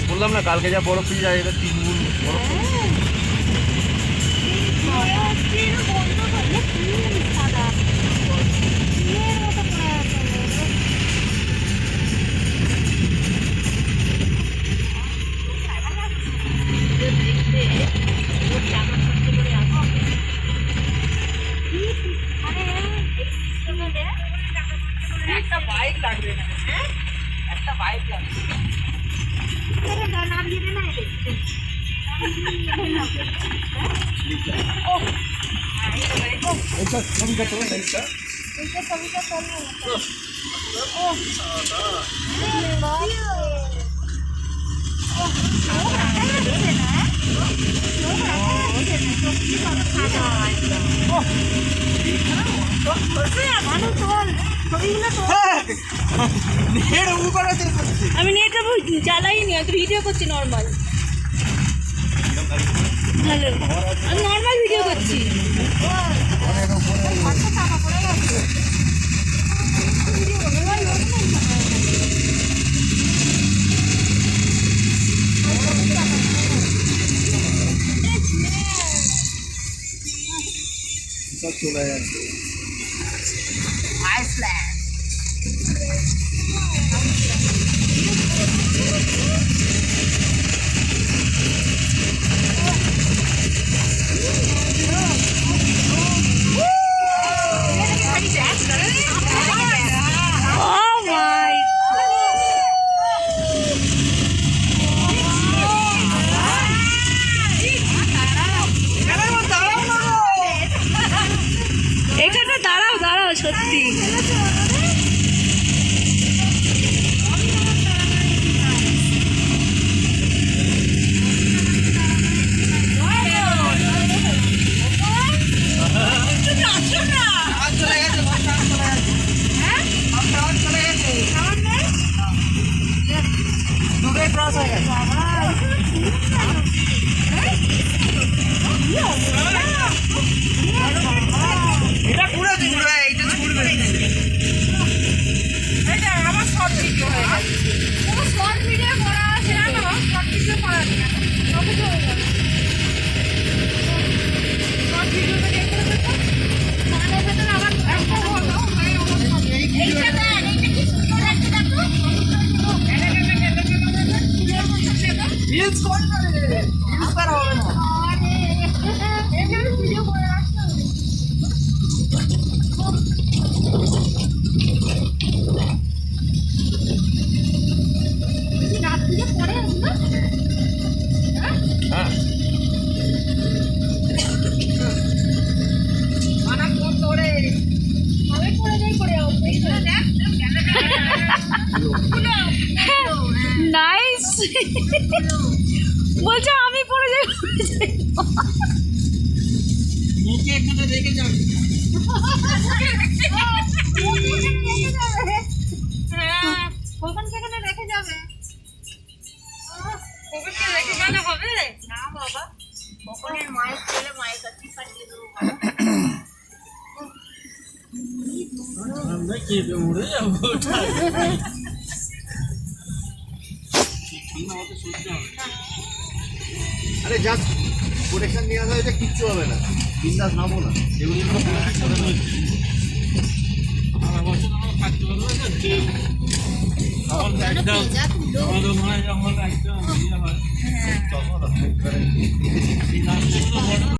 বললাম না কালকে যা বরফ পিয়ে যায় এটা 3 গুণ বরফ। একটা বাইক লাগবে না, একটা বাইক লাগবে। আমি নেটটা চালাইনি, আমি ভিডিও করছি নর্মাল। ভালো, আমি নর্মাল ভিডিও করছি। চলে যাচ্ছে আইসল্যান্ড। এখানে দাঁড়াও দাঁড়াও, সত্যি এটা পুরো ঘুরবে, এইটা ঘুরবে। এটা আমার শর্ট ভিডিও হয়ে গেছে। ও শর্ট ভিডিও করা আছে না, শর্ট ভিডিও করা আছে না। কবে হয়ে গেল? শর্ট ভিডিওটা দেখতে দেখো। তাহলে ভেতরে আবার একটা হলো, এইটা দেখ, এইটা কি সুন্দর লাগছে দেখো। রিলস কোন করে? রিলস করা হবে না। আরে এখানে ভিডিও করে রাখতে হবে। নাইস। বলছে আমি পড়ে যাই। মুখে এখানে রেখে যাবে। ওখানে সেখানে রেখে যাবে। ওখানে রেখে গেলে হবে না বাবা। ওখানে মায়ের ছেলে মায়ের কাছে পাঠিয়ে দেবো। আমরা কে মরে যাবো। আরে জাস্ট প্রোটেকশন নিয়ে আসা হয়েছে, কিচ্ছু হবে না, বিন্দাস নামো না এগুলি একদম